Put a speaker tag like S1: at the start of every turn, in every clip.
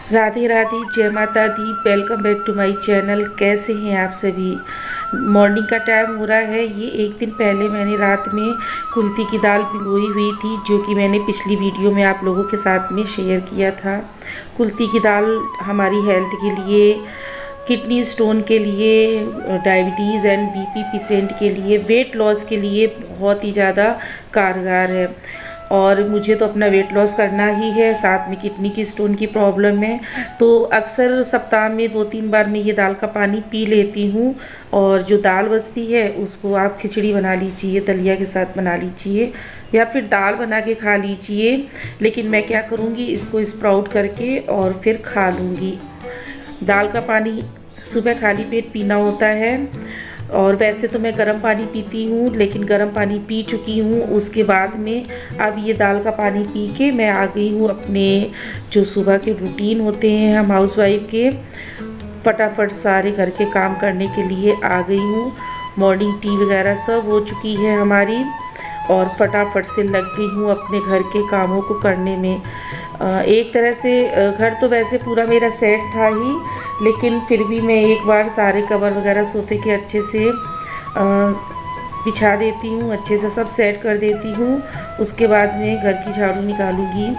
S1: राधे राधे, जय माता दी। Welcome back to my channel. कैसे हैं आप सभी। मॉर्निंग का टाइम हो रहा है। ये एक दिन पहले मैंने रात में कुल्थी की दाल भिगोई हुई थी, जो कि मैंने पिछली वीडियो में आप लोगों के साथ में शेयर किया था। कुल्थी की दाल हमारी हेल्थ के लिए, किडनी स्टोन के लिए, डायबिटीज़ एंड बीपी पेशेंट के लिए, वेट लॉस के लिए बहुत ही ज़्यादा कारगर है। और मुझे तो अपना वेट लॉस करना ही है, साथ में किडनी की स्टोन की प्रॉब्लम है। तो अक्सर सप्ताह में 2-3 बार मैं ये दाल का पानी पी लेती हूँ। और जो दाल बचती है उसको आप खिचड़ी बना लीजिए, दलिया के साथ बना लीजिए, या फिर दाल बना के खा लीजिए। लेकिन मैं क्या करूँगी, इसको स्प्राउट करके और फिर खा लूँगी। दाल का पानी सुबह खाली पेट पीना होता है। और वैसे तो मैं गर्म पानी पीती हूँ, लेकिन गर्म पानी पी चुकी हूँ। उसके बाद में अब ये दाल का पानी पी के मैं आ गई हूँ अपने जो सुबह के रूटीन होते हैं हम हाउसवाइफ के, फटाफट सारे घर के काम करने के लिए आ गई हूँ। मॉर्निंग टी वगैरह सब हो चुकी है हमारी, और फटाफट से लग गई हूँ अपने घर के कामों को करने में। एक तरह से घर तो वैसे पूरा मेरा सेट था ही, लेकिन फिर भी मैं एक बार सारे कवर वगैरह सोफ़े के अच्छे से बिछा देती हूँ, अच्छे से सब सेट कर देती हूँ। उसके बाद में घर की झाड़ू निकालूंगी।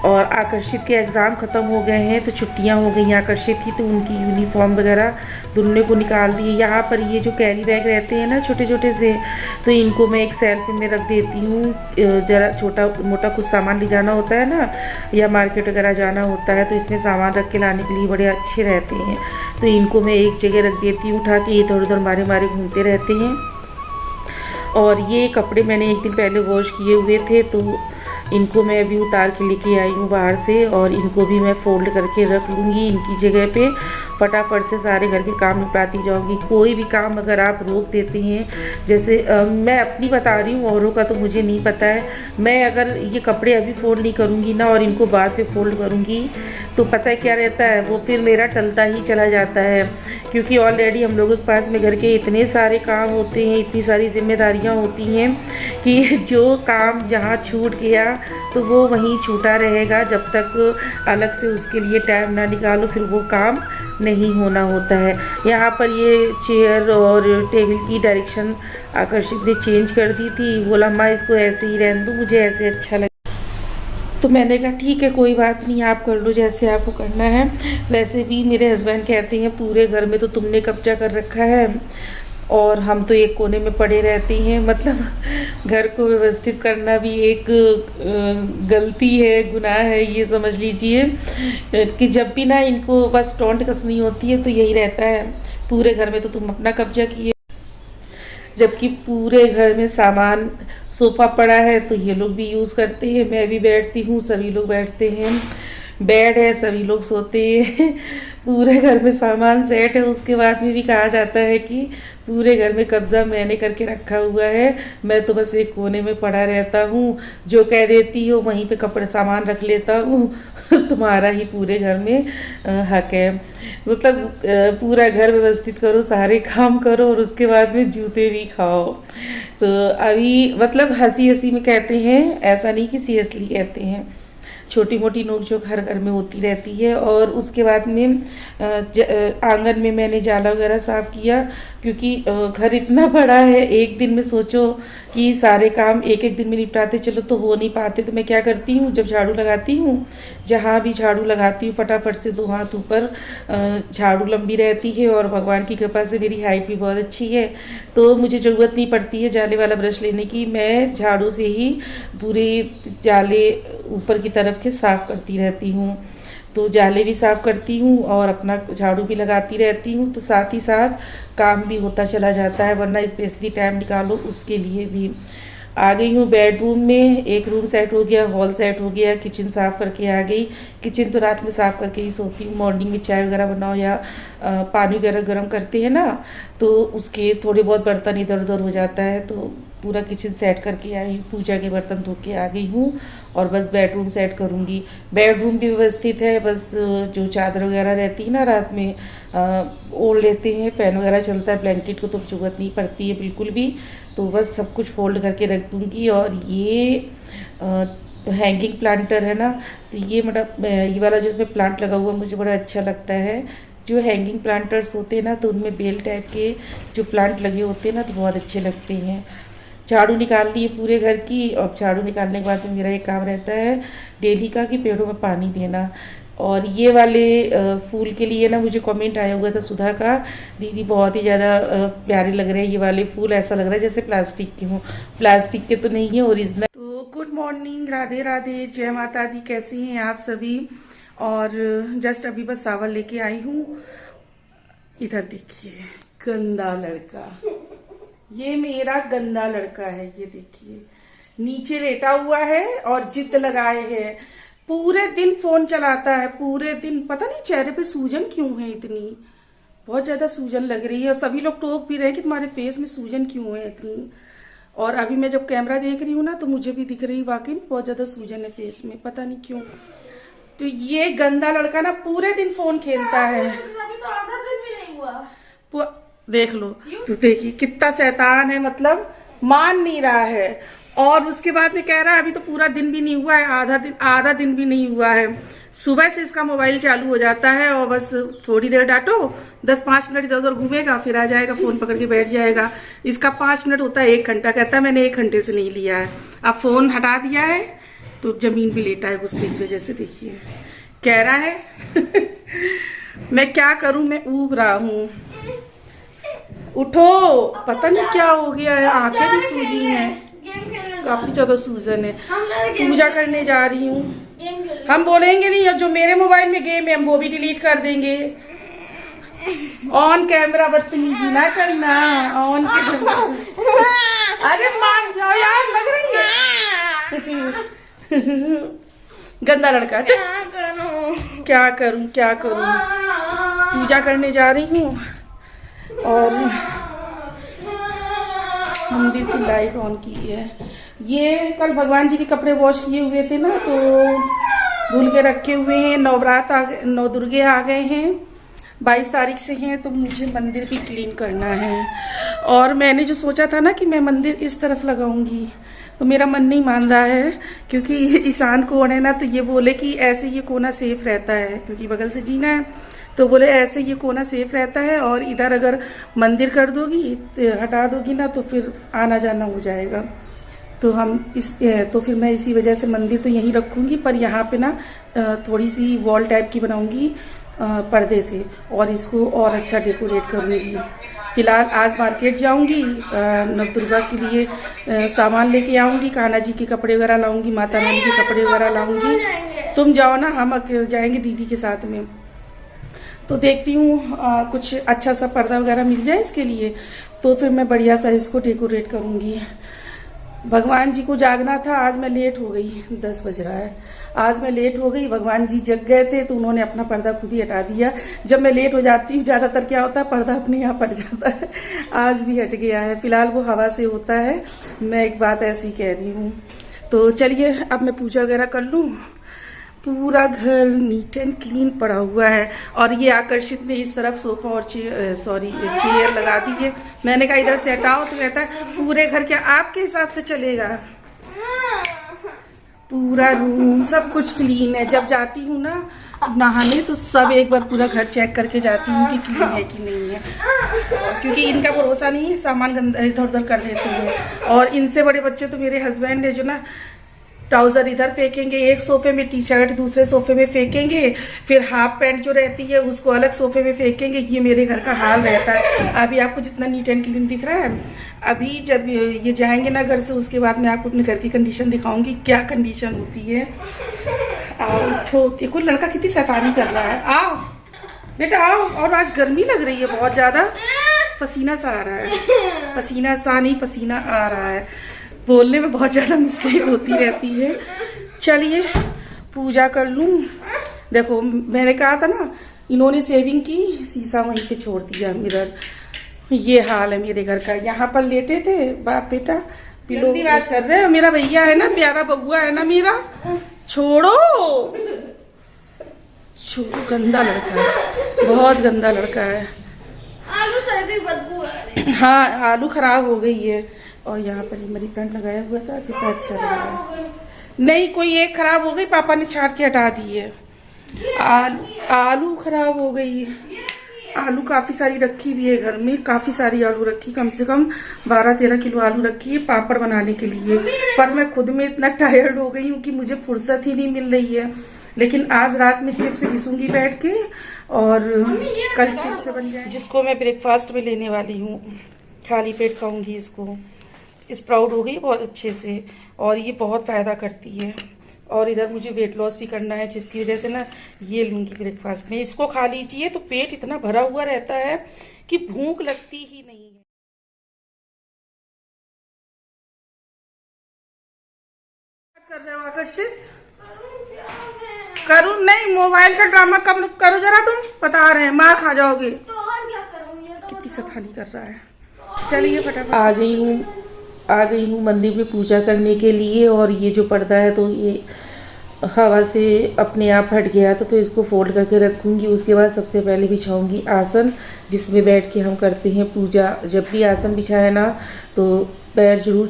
S1: और आकर्षित के एग्ज़ाम ख़त्म हो गए हैं, तो छुट्टियां हो गई। आकर्षित थी तो उनकी यूनिफॉर्म वगैरह धुलने को निकाल दी। यहाँ पर ये जो कैरी बैग रहते हैं ना छोटे छोटे से, तो इनको मैं एक सेल्फ में रख देती हूँ। ज़रा छोटा मोटा कुछ सामान ले जाना होता है ना, या मार्केट वगैरह जाना होता है, तो इसमें सामान रख के लाने के लिए बड़े अच्छे रहते हैं। तो इनको मैं एक जगह रख देती हूँ उठा के, ये इधर उधर मारे मारे घूमते रहते हैं। और ये कपड़े मैंने एक दिन पहले वॉश किए हुए थे, तो इनको मैं अभी उतार के लेके आई हूँ बाहर से, और इनको भी मैं फोल्ड करके रख लूँगी इनकी जगह पे। फटाफट से सारे घर के काम निपटाती जाऊँगी। कोई भी काम अगर आप रोक देते हैं, जैसे मैं अपनी बता रही हूँ, औरों का तो मुझे नहीं पता है। मैं अगर ये कपड़े अभी फोल्ड नहीं करूँगी ना, और इनको बाद में फोल्ड करूँगी, तो पता है क्या रहता है, वो फिर मेरा टलता ही चला जाता है। क्योंकि ऑलरेडी हम लोगों के पास में घर के इतने सारे काम होते हैं, इतनी सारी जिम्मेदारियाँ होती हैं, कि जो काम जहाँ छूट गया तो वो वहीं छूटा रहेगा। जब तक अलग से उसके लिए टाइम ना निकालो, फिर वो काम नहीं होना होता है। यहाँ पर ये चेयर और टेबल की डायरेक्शन आकर्षित ने चेंज कर दी थी। बोला अम्मा इसको ऐसे ही रहने दो, मुझे ऐसे अच्छा लगा। तो मैंने कहा ठीक है, कोई बात नहीं, आप कर लो जैसे आपको करना है। वैसे भी मेरे हस्बैंड कहते हैं पूरे घर में तो तुमने कब्जा कर रखा है, और हम तो एक कोने में पड़े रहते हैं। मतलब घर को व्यवस्थित करना भी एक गलती है, गुनाह है, ये समझ लीजिए। कि जब भी ना इनको बस टोंट कसनी होती है तो यही रहता है, पूरे घर में तो तुम अपना कब्जा किए। जबकि पूरे घर में सामान, सोफ़ा पड़ा है तो ये लोग भी यूज़ करते हैं, मैं भी बैठती हूँ, सभी लोग बैठते हैं। बेड है, सभी लोग सोते हैं। पूरे घर में सामान सेट है। उसके बाद में भी कहा जाता है कि पूरे घर में कब्जा मैंने करके रखा हुआ है, मैं तो बस एक कोने में पड़ा रहता हूँ, जो कह देती हो वहीं पे कपड़े सामान रख लेता हूँ। तुम्हारा ही पूरे घर में हक है। मतलब पूरा घर व्यवस्थित करो, सारे काम करो, और उसके बाद में जूते भी खाओ। तो अभी मतलब हंसी हंसी में कहते हैं, ऐसा नहीं कि सीरियसली कहते हैं। छोटी मोटी नोकझोंक हर घर में होती रहती है। और उसके बाद में आंगन में मैंने जाला वगैरह साफ़ किया, क्योंकि घर इतना बड़ा है, एक दिन में सोचो कि सारे काम एक एक दिन में निपटाते चलो तो हो नहीं पाते। तो मैं क्या करती हूँ, जब झाड़ू लगाती हूँ, जहाँ भी झाड़ू लगाती हूँ फटाफट से 2 हाथ ऊपर, झाड़ू लंबी रहती है, और भगवान की कृपा से मेरी हाइट भी बहुत अच्छी है, तो मुझे ज़रूरत नहीं पड़ती है जाले वाला ब्रश लेने की। मैं झाड़ू से ही पूरे जाले ऊपर की तरफ के साफ़ करती रहती हूँ। तो जाले भी साफ़ करती हूँ और अपना झाड़ू भी लगाती रहती हूँ, तो साथ ही साथ काम भी होता चला जाता है। वरना स्पेशली टाइम निकालो उसके लिए भी। आ गई हूँ बेडरूम में, एक रूम सेट हो गया, हॉल सेट हो गया, किचन साफ़ करके आ गई। किचन तो रात में साफ़ करके ही सोती हूँ। मॉर्निंग में चाय वगैरह बनाओ या पानी वगैरह गर्म करते हैं ना, तो उसके थोड़े बहुत बर्तन इधर उधर हो जाता है। तो पूरा किचन सेट करके आई, पूजा के बर्तन धो के आ गई हूँ, और बस बेडरूम सेट करूँगी। बेडरूम भी व्यवस्थित है, बस जो चादर वगैरह रहती है ना रात में ओढ़ लेते हैं, फ़ैन वगैरह चलता है, ब्लैंकेट को तो ज़रूरत नहीं पड़ती है बिल्कुल भी। तो बस सब कुछ फोल्ड करके रख दूँगी। और ये हैंगिंग प्लांटर है ना, तो ये मतलब ये वाला जो इसमें प्लांट लगा हुआ मुझे बड़ा अच्छा लगता है। जो हैंगिंग प्लांटर्स होते हैं ना तो उनमें बेल टाइप के जो प्लांट लगे होते हैं ना तो बहुत अच्छे लगते हैं। झाड़ू निकाल ली है पूरे घर की, और झाड़ू निकालने के बाद में मेरा एक काम रहता है डेली का कि पेड़ों में पानी देना। और ये वाले फूल के लिए ना मुझे कमेंट आया हुआ था सुधा का, दीदी बहुत ही ज़्यादा प्यारे लग रहे हैं ये वाले फूल, ऐसा लग रहा है जैसे प्लास्टिक के हों। प्लास्टिक के तो नहीं है, ओरिजिनल। तो गुड मॉर्निंग, राधे राधे, जय माता दी। कैसे हैं आप सभी? और जस्ट अभी बस सावन लेके आई हूँ। इधर देखिए, गंदा लड़का, ये मेरा गंदा लड़का है। ये देखिए नीचे लेटा हुआ है और जिद लगाए है, पूरे दिन फोन चलाता है, पूरे दिन। पता नहीं चेहरे पे सूजन क्यों है इतनी, बहुत ज्यादा सूजन लग रही है। और सभी लोग टोक भी रहे हैं कि तुम्हारे फेस में सूजन क्यों है इतनी। और अभी मैं जब कैमरा देख रही हूँ ना तो मुझे भी दिख रही वाकई बहुत ज्यादा सूजन है फेस में, पता नहीं क्यों। तो ये गंदा लड़का ना पूरे दिन फोन खेलता है।
S2: अभी तो आधा दिन भी नहीं हुआ।
S1: देख लो, तो देखिए कितना शैतान है, मतलब मान नहीं रहा है। और उसके बाद में कह रहा है अभी तो पूरा दिन भी नहीं हुआ है, आधा दिन भी नहीं हुआ है। सुबह से इसका मोबाइल चालू हो जाता है और बस थोड़ी देर डांटो, 10-5 मिनट इधर उधर घूमेगा, फिर आ जाएगा, फोन पकड़ के बैठ जाएगा। इसका 5 मिनट होता है 1 घंटा, कहता है मैंने 1 घंटे से नहीं लिया है। अब फोन हटा दिया है तो जमीन भी लेटा है गुस्से की वजह से। देखिए कह रहा है मैं क्या करूं, मैं ऊब रहा हूँ, उठो। पता नहीं क्या हो गया है, आंखें भी सूजी हैं, काफी ज्यादा सूजन है। पूजा करने जा रही हूँ। हम बोलेंगे नहीं, और जो मेरे मोबाइल में गेम है हम वो भी डिलीट कर देंगे। ऑन कैमरा बदतमीजी ना करना, ऑन कैमरा। अरे मान जाओ यार, लग रही है। गंदा लड़का। क्या करूं। पूजा करने जा रही हूँ और मंदिर की लाइट ऑन की है। ये कल भगवान जी के कपड़े वॉश किए हुए थे ना तो धुल के रखे हुए हैं। नौ दुर्गे आ गए हैं, 22 तारीख से हैं, तो मुझे मंदिर भी क्लीन करना है। और मैंने जो सोचा था ना कि मैं मंदिर इस तरफ लगाऊंगी, तो मेरा मन नहीं मान रहा है, क्योंकि ईशान कोण है ना, तो ये बोले कि ऐसे ये कोना सेफ रहता है, क्योंकि बगल से जीना है, तो बोले ऐसे ये कोना सेफ रहता है। और इधर अगर मंदिर कर दोगी, हटा दोगी ना, तो फिर आना जाना हो जाएगा। तो फिर मैं इसी वजह से मंदिर तो यहीं रखूंगी, पर यहाँ पे ना थोड़ी सी वॉल टाइप की बनाऊंगी पर्दे से, और इसको और अच्छा डेकोरेट करूंगी। फिलहाल आज मार्केट जाऊंगी, नवदुर्गा के लिए सामान लेके आऊंगी, कान्हा जी के कपड़े वगैरह लाऊंगी, माता रानी के कपड़े वगैरह लाऊंगी। तुम जाओ ना, हम जाएंगे दीदी के साथ में। तो देखती हूँ कुछ अच्छा सा पर्दा वगैरह मिल जाए इसके लिए, तो फिर मैं बढ़िया सा इसको डेकोरेट करूंगी। भगवान जी को जागना था, आज मैं लेट हो गई, 10 बज रहा है। आज मैं लेट हो गई, भगवान जी जग गए थे तो उन्होंने अपना पर्दा खुद ही हटा दिया। जब मैं लेट हो जाती हूँ ज्यादातर क्या होता है, पर्दा अपने यहाँ पड़ जाता है। आज भी हट गया है, फिलहाल वो हवा से होता है, मैं एक बात ऐसी कह रही हूँ। तो चलिए अब मैं पूजा वगैरह कर लूँ। पूरा घर नीट एंड क्लीन पड़ा हुआ है। और ये आकर्षित ने इस तरफ सोफा और चेयर लगा दी है। मैंने कहा इधर से हटाओ, तो कहता है पूरे घर क्या आपके हिसाब से चलेगा। पूरा रूम सब कुछ क्लीन है। जब जाती हूँ ना नहाने तो सब एक बार पूरा घर चेक करके जाती हूँ कि क्लीन है कि नहीं है, क्योंकि इनका भरोसा नहीं है, सामान गंदा इधर उधर कर देते हैं। और इनसे बड़े बच्चे तो मेरे हस्बैंड है, जो ना ट्राउजर इधर फेंकेंगे, एक सोफे में टी शर्ट दूसरे सोफे में फेंकेंगे, फिर हाफ पैंट जो रहती है उसको अलग सोफे में फेंकेंगे। ये मेरे घर का हाल रहता है। अभी आपको जितना नीट एंड क्लीन दिख रहा है, अभी जब ये जाएंगे ना घर से, उसके बाद मैं आपको अपने घर की कंडीशन दिखाऊंगी, क्या कंडीशन होती है। आओ, देखो लड़का कितनी शैतानी कर रहा है। आओ बेटा आओ। और आज गर्मी लग रही है बहुत ज्यादा, पसीना सा आ रहा है, पसीना सा नहीं पसीना आ रहा है। बोलने में बहुत ज्यादा मिस्टेक होती रहती है। चलिए पूजा कर लूं। देखो मैंने कहा था ना, इन्होंने सेविंग की, शीशा वहीं पे छोड़ दिया मिरर। ये हाल है मेरे घर का। यहाँ पर लेटे थे बाप बेटा, पिलो की बात कर रहे हैं। मेरा भैया है ना, प्यारा बबुआ है ना मेरा, छोड़ो। गंदा लड़का है, बहुत गंदा लड़का है।
S2: आलू सर्दी बदबू है।
S1: हाँ आलू खराब हो गई है। और यहाँ पर मनी प्लांट लगाया हुआ था, कितना अच्छा लग रहा है। नहीं, कोई एक खराब हो गई, पापा ने छाट के हटा दी है। आलू खराब हो गई है। आलू काफ़ी सारी रखी भी है घर में, काफ़ी सारी आलू रखी, कम से कम 12-13 किलो आलू रखी है पापड़ बनाने के लिए। पर मैं खुद में इतना टायर्ड हो गई हूँ कि मुझे फुर्सत ही नहीं मिल रही है। लेकिन आज रात में चिप्स घिसूंगी बैठ के और कल चिप्स बन जाए, जिसको मैं ब्रेकफास्ट में लेने वाली हूँ। खाली पेट खाऊंगी इसको। स्प्राउट हो गई बहुत अच्छे से और ये बहुत फ़ायदा करती है। और इधर मुझे वेट लॉस भी करना है, जिसकी वजह से ना ये लूंगी ब्रेकफास्ट में। इसको खा लीजिए तो पेट इतना भरा हुआ रहता है कि भूख लगती ही नहीं है। कर रहे हो आकर्षित? करूँ नहीं, मोबाइल का ड्रामा कब करो जरा, तुम बता रहे हैं मार खा जाओगे।
S2: तो और क्या करूँगी?
S1: कितनी सफाई कर रहा है। चलिए फटाफट आ गई हूँ मंदिर में पूजा करने के लिए। और ये जो पर्दा है तो ये हवा से अपने आप हट गया था, तो इसको फोल्ड करके रखूँगी। उसके बाद सबसे पहले बिछाऊँगी आसन, जिसमें बैठ के हम करते हैं पूजा। जब भी आसन बिछाए ना तो पैर जरूर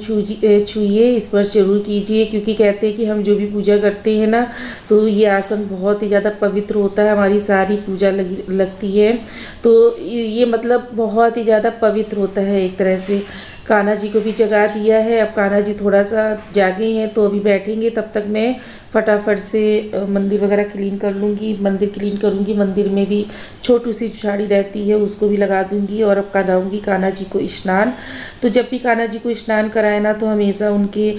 S1: छूइए, स्पर्श जरूर कीजिए, क्योंकि कहते हैं कि हम जो भी पूजा करते हैं ना तो ये आसन बहुत ही ज़्यादा पवित्र होता है, हमारी सारी पूजा लगती है। तो ये मतलब बहुत ही ज़्यादा पवित्र होता है एक तरह से। कान्हा जी को भी जगा दिया है, अब कान्हा जी थोड़ा सा जागे हैं तो अभी बैठेंगे, तब तक मैं फटाफट से मंदिर वगैरह क्लीन कर लूँगी। मंदिर क्लीन करूँगी, मंदिर में भी छोटी सी साड़ी रहती है उसको भी लगा दूँगी। और अब कराऊँगी कान्हा जी को स्नान। तो जब भी कान्हा जी को स्नान कराए ना तो हमेशा उनके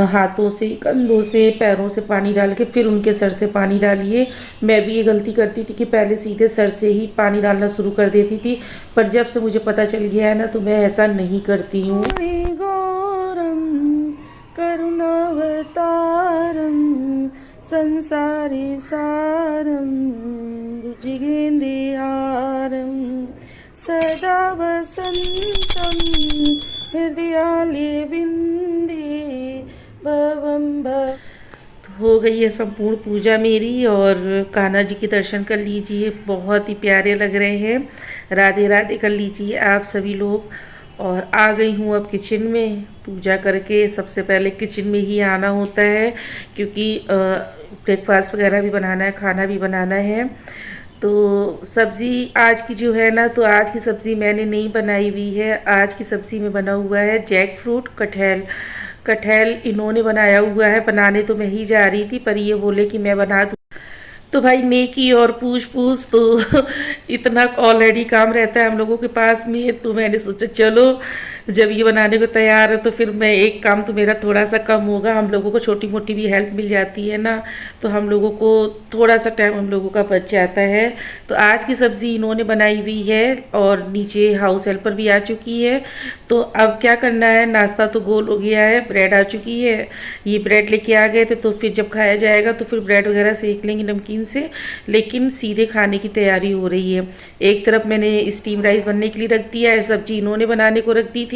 S1: हाथों से, कंधों से, पैरों से पानी डाल के फिर उनके सर से पानी डालिए। मैं भी ये गलती करती थी कि पहले सीधे सर से ही पानी डालना शुरू कर देती थी, पर जब से मुझे पता चल गया है ना तो मैं ऐसा नहीं करती हूँ। करुणावतारम संसारे सारम भुजगेंद्रहारम सदा वसंतम हृदयाले विंदे भवम भव। हो गई है संपूर्ण पूजा मेरी, और कान्हा जी के दर्शन कर लीजिए, बहुत ही प्यारे लग रहे हैं। राधे राधे कर लीजिए आप सभी लोग। और आ गई हूँ अब किचन में। पूजा करके सबसे पहले किचन में ही आना होता है, क्योंकि ब्रेकफास्ट वगैरह भी बनाना है, खाना भी बनाना है। तो सब्ज़ी आज की जो है ना, तो आज की सब्ज़ी मैंने नहीं बनाई हुई है। आज की सब्ज़ी में बना हुआ है जैक फ्रूट, कटहल इन्होंने बनाया हुआ है। बनाने तो मैं ही जा रही थी, पर ये बोले कि मैं बना दूँ। तो भाई नेकी और पूछ तो इतना ऑलरेडी काम रहता है हम लोगों के पास में, तो मैंने सोचा चलो जब ये बनाने को तैयार है तो फिर मैं एक काम तो मेरा थोड़ा सा कम होगा। हम लोगों को छोटी मोटी भी हेल्प मिल जाती है ना, तो हम लोगों को थोड़ा सा टाइम हम लोगों का बच जाता है। तो आज की सब्ज़ी इन्होंने बनाई हुई है और नीचे हाउस हेल्पर भी आ चुकी है। तो अब क्या करना है, नाश्ता तो गोल हो गया है, ब्रेड आ चुकी है। ये ब्रेड लेके आ गए थे, तो फिर जब खाया जाएगा तो फिर ब्रेड वगैरह सेक लेंगे नमकीन से, लेकिन सीधे खाने की तैयारी हो रही है। एक तरफ मैंने स्टीम राइस बनने के लिए रख दिया है, सब्जी इन्होंने बनाने को रख दी थी।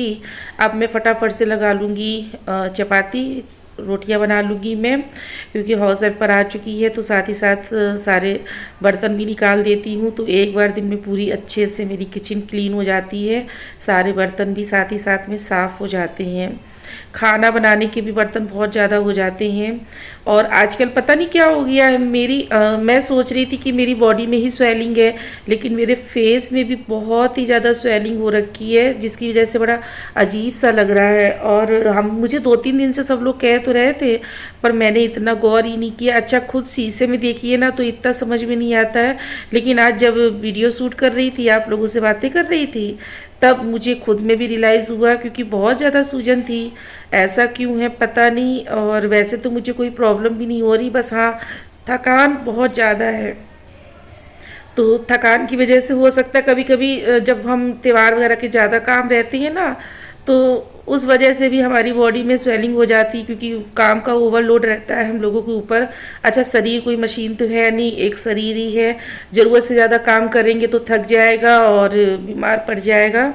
S1: अब मैं फटाफट से लगा लूँगी चपाती, रोटियां बना लूँगी मैं, क्योंकि हाउस हेल्प पर आ चुकी है। तो साथ ही साथ सारे बर्तन भी निकाल देती हूँ, तो एक बार दिन में पूरी अच्छे से मेरी किचन क्लीन हो जाती है। सारे बर्तन भी साथ ही साथ में साफ़ हो जाते हैं। खाना बनाने के भी बर्तन बहुत ज़्यादा हो जाते हैं। और आजकल पता नहीं क्या हो गया है मैं सोच रही थी कि मेरी बॉडी में ही स्वेलिंग है, लेकिन मेरे फेस में भी बहुत ही ज़्यादा स्वेलिंग हो रखी है, जिसकी वजह से बड़ा अजीब सा लग रहा है। और मुझे 2-3 दिन से सब लोग कह तो रहे थे, पर मैंने इतना गौर ही नहीं किया। अच्छा, खुद शीशे में देखिए ना तो इतना समझ में नहीं आता है, लेकिन आज जब वीडियो शूट कर रही थी, आप लोगों से बातें कर रही थी, तब मुझे खुद में भी रियलाइज़ हुआ, क्योंकि बहुत ज़्यादा सूजन थी। ऐसा क्यों है पता नहीं। और वैसे तो मुझे कोई प्रॉब्लम भी नहीं हो रही, बस हाँ थकान बहुत ज़्यादा है। तो थकान की वजह से हो सकता है कभी कभी जब हम त्योहार वगैरह के ज़्यादा काम रहते हैं ना, तो उस वजह से भी हमारी बॉडी में स्वेलिंग हो जाती, क्योंकि काम का ओवरलोड रहता है हम लोगों के ऊपर। अच्छा, शरीर कोई मशीन तो है नहीं, एक शरीर ही है। ज़रूरत से ज़्यादा काम करेंगे तो थक जाएगा और बीमार पड़ जाएगा।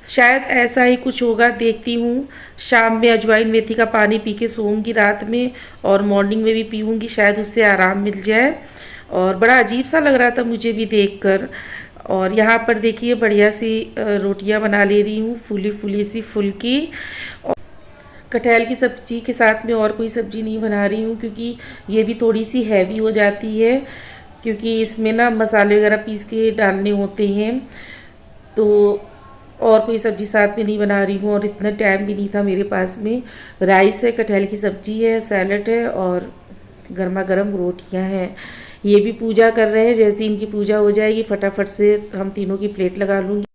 S1: शायद ऐसा ही कुछ होगा, देखती हूँ। शाम में अजवाइन मेथी का पानी पी के सोऊंगी रात में, और मॉर्निंग में भी पीऊँगी, शायद उससे आराम मिल जाए। और बड़ा अजीब सा लग रहा था मुझे भी देखकर। और यहाँ पर देखिए बढ़िया सी रोटियाँ बना ले रही हूँ, फूली फूली सी फुल्की। कटहल की सब्ज़ी के साथ में और कोई सब्ज़ी नहीं बना रही हूँ, क्योंकि ये भी थोड़ी सी हैवी हो जाती है, क्योंकि इसमें ना मसाले वगैरह पीस के डालने होते हैं। तो और कोई सब्ज़ी साथ में नहीं बना रही हूँ, और इतना टाइम भी नहीं था मेरे पास में। राइस है, कटहल की सब्ज़ी है, सैलड है और गर्मा गर्म रोटियाँ हैं। ये भी पूजा कर रहे हैं, जैसे इनकी पूजा हो जाएगी फटाफट से हम तीनों की प्लेट लगा लूँगी।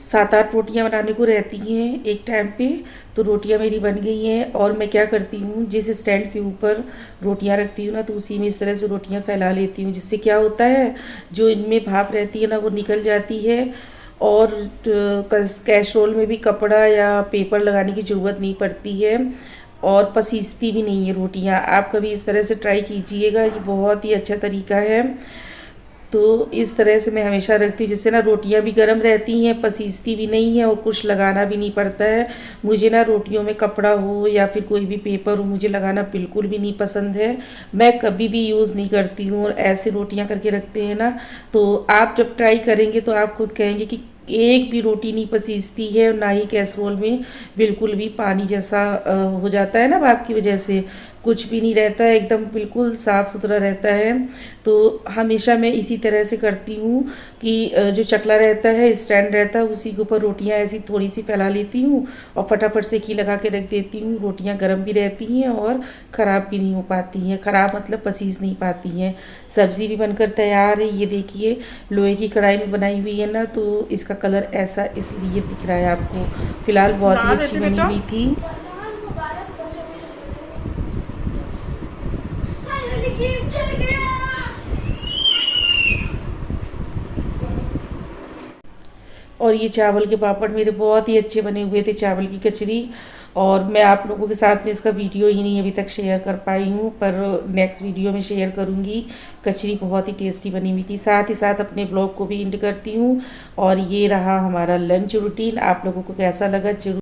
S1: सात आठ रोटियां बनाने को रहती हैं एक टाइम पे, तो रोटियां मेरी बन गई हैं। और मैं क्या करती हूँ, जिस स्टैंड के ऊपर रोटियां रखती हूँ ना, तो उसी में इस तरह से रोटियां फैला लेती हूँ, जिससे क्या होता है जो इनमें भाप रहती है ना वो निकल जाती है। और कैसरोल में भी कपड़ा या पेपर लगाने की ज़रूरत नहीं पड़ती है, और पसीजती भी नहीं है रोटियां। आप कभी इस तरह से ट्राई कीजिएगा, ये बहुत ही अच्छा तरीका है। तो इस तरह से मैं हमेशा रखती हूँ, जिससे ना रोटियां भी गर्म रहती हैं, पसीजती भी नहीं है और कुछ लगाना भी नहीं पड़ता है। मुझे ना रोटियों में कपड़ा हो या फिर कोई भी पेपर हो, मुझे लगाना बिल्कुल भी नहीं पसंद है। मैं कभी भी यूज़ नहीं करती हूँ, और ऐसे रोटियां करके रखते हैं ना, तो आप जब ट्राई करेंगे तो आप खुद कहेंगे कि एक भी रोटी नहीं पसीजती है, और ना ही कैसरोल में बिल्कुल भी पानी जैसा हो जाता है ना भाप की वजह से, कुछ भी नहीं रहता है, एकदम बिल्कुल साफ़ सुथरा रहता है। तो हमेशा मैं इसी तरह से करती हूँ कि जो चकला रहता है, स्टैंड रहता है, उसी के ऊपर रोटियाँ ऐसी थोड़ी सी फैला लेती हूँ और फटाफट से घी लगा के रख देती हूँ। रोटियाँ गर्म भी रहती हैं और ख़राब भी नहीं हो पाती हैं, ख़राब मतलब पसीज नहीं पाती हैं। सब्ज़ी भी बनकर तैयार है, ये देखिए लोहे की कढ़ाई में बनाई हुई है ना, तो इसका कलर ऐसा इसलिए दिख रहा है आपको। फ़िलहाल बहुत ही अच्छी बनी हुई थी। और ये चावल के पापड़ मेरे बहुत ही अच्छे बने हुए थे, चावल की कचरी। और मैं आप लोगों के साथ में इसका वीडियो ही नहीं अभी तक शेयर कर पाई हूँ, पर नेक्स्ट वीडियो में शेयर करूँगी। कचरी बहुत ही टेस्टी बनी हुई थी। साथ ही साथ अपने ब्लॉग को भी एंड करती हूँ। और ये रहा हमारा लंच रूटीन। आप लोगों को कैसा लगा जरूर